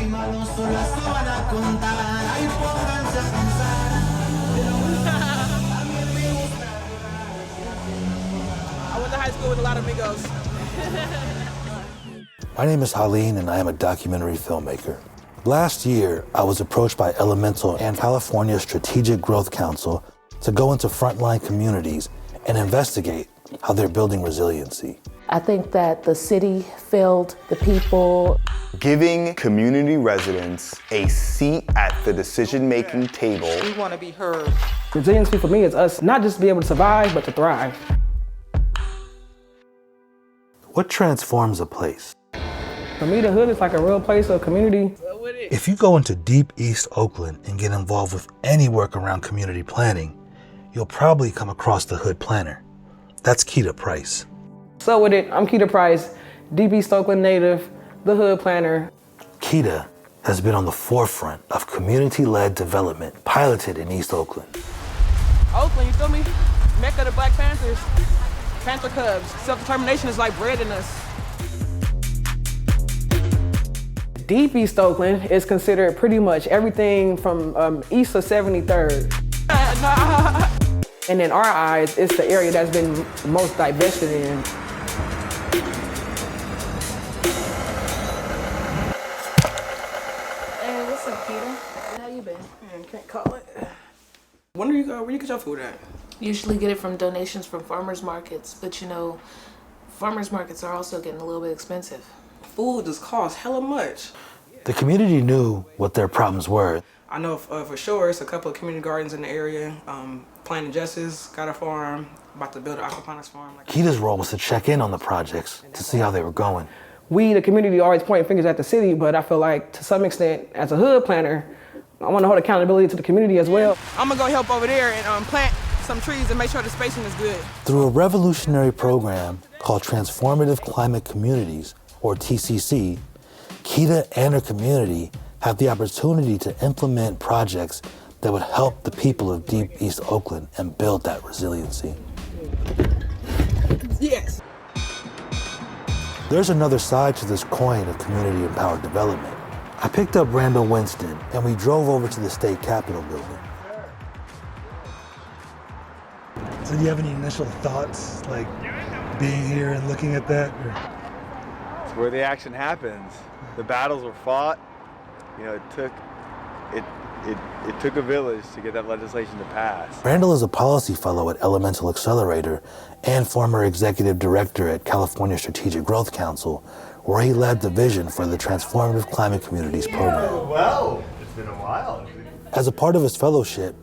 I went to high school with a lot of amigos. My name is Haleen, and I am a documentary filmmaker. Last year, I was approached by Elemental and California Strategic Growth Council to go into frontline communities and investigate how they're building resiliency. I think that the city failed the people. Giving community residents a seat at the decision-making table. We want to be heard. Resiliency for me is us not just be able to survive, but to thrive. What transforms a place? For me, the hood is like a real place of community. If you go into deep East Oakland and get involved with any work around community planning, you'll probably come across the hood planner. That's Keita Price. So with it, I'm Keita Price, deep East Oakland native, the hood planner. Keita has been on the forefront of community-led development piloted in East Oakland. Oakland, you feel me? Mecca of the Black Panthers. Panther Cubs. Self-determination is like bred in us. Deep East Oakland is considered pretty much everything from east of 73rd. And in our eyes, it's the area that's been most divested in. Hey, what's up, Peter? How you been? Man, can't call it. Where you get your food at? Usually get it from donations from farmers markets, but you know, farmers markets are also getting a little bit expensive. Food just costs hella much. The community knew what their problems were. I know for sure it's a couple of community gardens in the area. Plain and Justice got a farm, about to build an aquaponics farm. Keita's role was to check in on the projects to see how they were going. We, the community, always point fingers at the city, but I feel like to some extent, as a hood planner, I want to hold accountability to the community as well. I'm gonna go help over there and plant some trees and make sure the spacing is good. Through a revolutionary program called Transformative Climate Communities, or TCC, Keita and her community have the opportunity to implement projects that would help the people of deep East Oakland and build that resiliency. Yes. There's another side to this coin of community-empowered development. I picked up Randall Winston, and we drove over to the state capitol building. So do you have any initial thoughts, like being here and looking at that? It's where the action happens. The battles were fought. You know, it took a village to get that legislation to pass. Randall is a policy fellow at Elemental Accelerator and former executive director at California Strategic Growth Council, where he led the vision for the Transformative Climate Communities program. Well, it's been a while. As a part of his fellowship,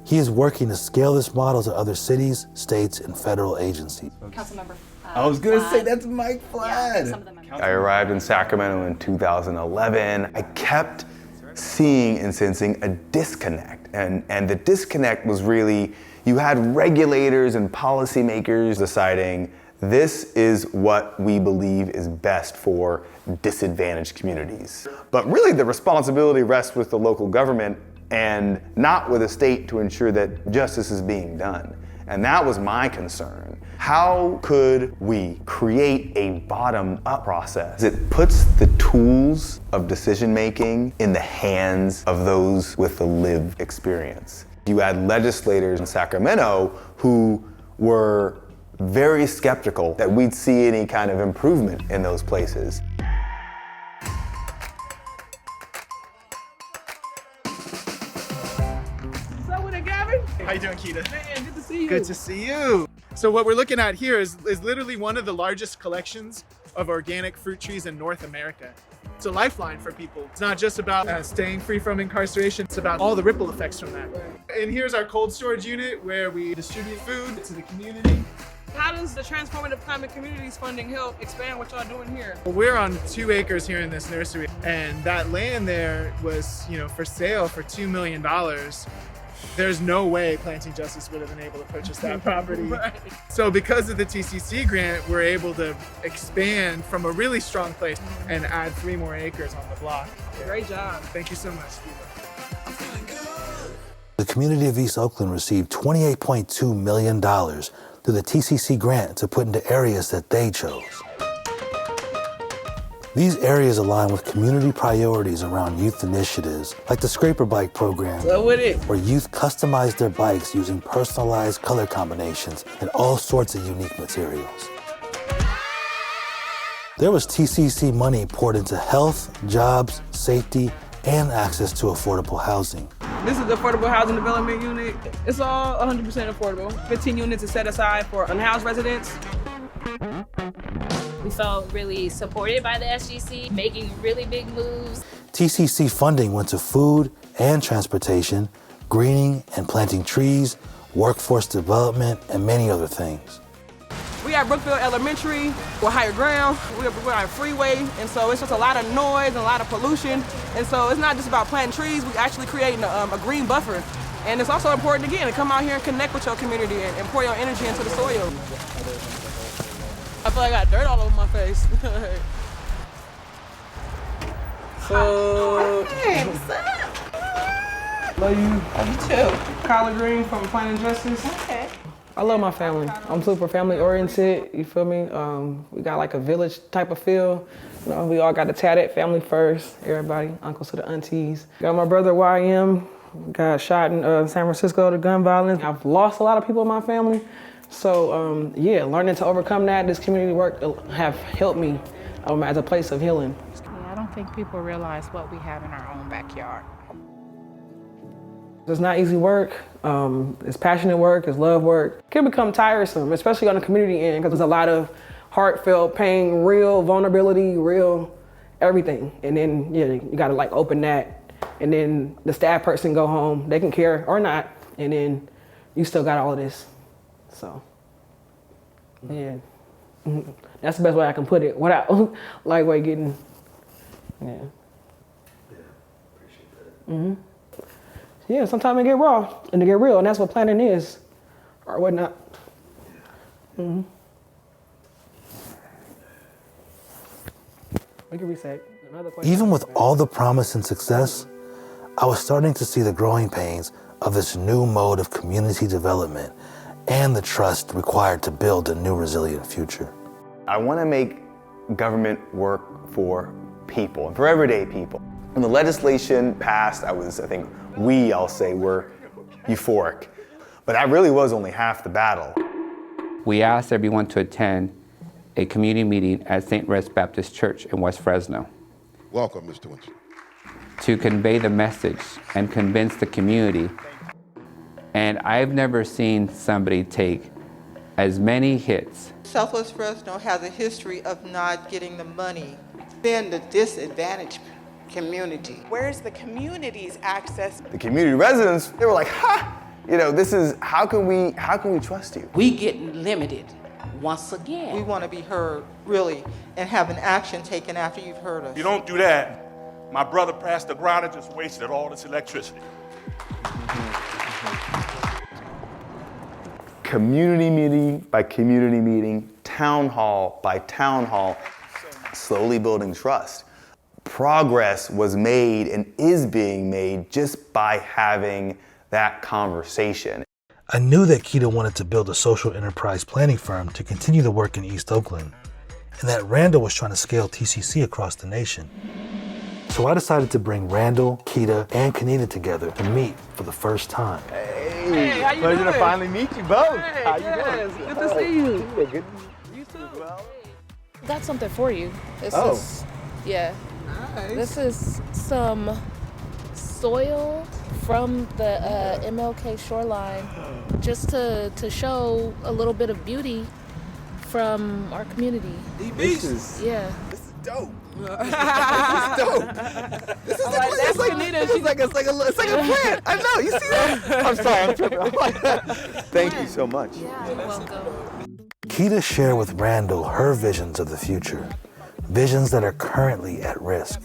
he is working to scale this model to other cities, states, and federal agencies. Councilmember. I was gonna say that's Mike Flad. I arrived in Sacramento in 2011. I kept seeing and sensing a disconnect. And the disconnect was really, you had regulators and policymakers deciding this is what we believe is best for disadvantaged communities. But really the responsibility rests with the local government and not with the state to ensure that justice is being done. And that was my concern. How could we create a bottom-up process that puts the tools of decision-making in the hands of those with the lived experience? You had legislators in Sacramento who were very skeptical that we'd see any kind of improvement in those places. How you doing, Keita? Man, good to see you. Good to see you. So what we're looking at here is literally one of the largest collections of organic fruit trees in North America. It's a lifeline for people. It's not just about staying free from incarceration, it's about all the ripple effects from that. And here's our cold storage unit where we distribute food to the community. How does the Transformative Climate Communities funding help expand what y'all doing here? We're on 2 acres here in this nursery, and that land there was, for sale for $2 million. There's no way Planting Justice would have been able to purchase that property. Right. So because of the TCC grant, we're able to expand from a really strong place and add 3 more acres on the block. Great job. Thank you so much, Steve. The community of East Oakland received $28.2 million through the TCC grant to put into areas that they chose. These areas align with community priorities around youth initiatives, like the Scraper Bike program, where youth customize their bikes using personalized color combinations and all sorts of unique materials. There was TCC money poured into health, jobs, safety, and access to affordable housing. This is the Affordable Housing Development Unit. It's all 100% affordable. 15 units is set aside for unhoused residents. We felt really supported by the SGC, making really big moves. TCC funding went to food and transportation, greening and planting trees, workforce development, and many other things. We have Brookfield Elementary, we're higher ground, we're on a freeway, and so it's just a lot of noise and a lot of pollution. And so it's not just about planting trees, we're actually creating a green buffer. And it's also important, again, to come out here and connect with your community and pour your energy into the soil. I feel like I got dirt all over my face. So, Hey, what's up? love you. You too. Collard Green from Planet Justice. Okay. I love my family. I'm super family oriented, you feel me? We got like a village type of feel. You know, we all got a tatted family first, everybody, uncles to the aunties. Got my brother YM, got shot in San Francisco to gun violence. I've lost a lot of people in my family. So yeah, learning to overcome that, this community work have helped me as a place of healing. Yeah, I don't think people realize what we have in our own backyard. It's not easy work, it's passionate work, it's love work. It can become tiresome, especially on the community end, because there's a lot of heartfelt pain, real vulnerability, real everything. And then yeah, you gotta like open that, and then the staff person go home, they can care or not, and then you still got all of this. So, yeah, that's the best way I can put it without lightweight getting, yeah. Yeah, appreciate that. Yeah, sometimes it get raw and it get real, and that's what planning is, or whatnot. We can reset. Another question. Even with all the promise and success, I was starting to see the growing pains of this new mode of community development and the trust required to build a new resilient future. I want to make government work for people, for everyday people. When the legislation passed, I think I'll say, were euphoric. But that really was only half the battle. We asked everyone to attend a community meeting at St. Rest Baptist Church in West Fresno. Welcome, Mr. Winston. To convey the message and convince the community. And I've never seen somebody take as many hits. Southwest Fresno has a history of not getting the money. Then the disadvantaged community. Where's the community's access? The community residents, they were like, ha! You know, this is, how can we trust you? We get limited once again. We want to be heard, really, and have an action taken after you've heard us. If you don't do that, my brother passed the ground and just wasted all this electricity. Community meeting by community meeting, town hall by town hall, slowly building trust. Progress was made and is being made just by having that conversation. I knew that Keita wanted to build a social enterprise planning firm to continue the work in East Oakland, and that Randall was trying to scale TCC across the nation. So I decided to bring Randall, Keita, and Kanita together to meet for the first time. Hey, how you pleasure doing? To finally meet you both. Hey, How you yes, doing? good to see you. Good. You too. Got something for you. This Oh. is, yeah. Nice. This is some soil from the MLK shoreline, just to show a little bit of beauty from our community. This is dope. This is dope. This is That's like Kanita. She's like, it's like a plant. I know. You see that? I'm sorry. I'm tripping. Thank you so much. Yeah, you're welcome. Keita shared with Randall her visions of the future, visions that are currently at risk,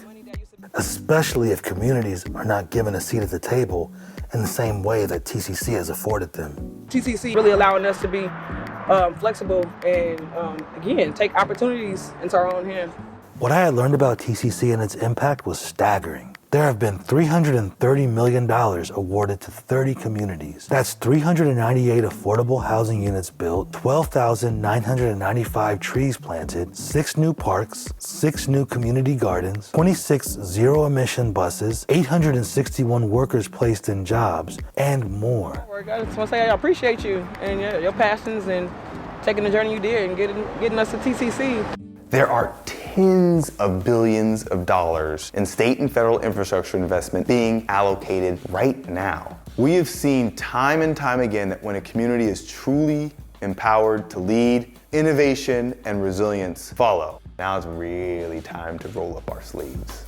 especially if communities are not given a seat at the table in the same way that TCC has afforded them. TCC really allowing us to be flexible and, again, take opportunities into our own hands. What I had learned about TCC and its impact was staggering. There have been $330 million awarded to 30 communities. That's 398 affordable housing units built, 12,995 trees planted, 6 new parks, 6 new community gardens, 26 zero-emission buses, 861 workers placed in jobs, and more. I just want to say I appreciate you and your passions and taking the journey you did and getting us to TCC. There are tens of billions of dollars in state and federal infrastructure investment being allocated right now. We have seen time and time again that when a community is truly empowered to lead, innovation and resilience follow. Now it's really time to roll up our sleeves.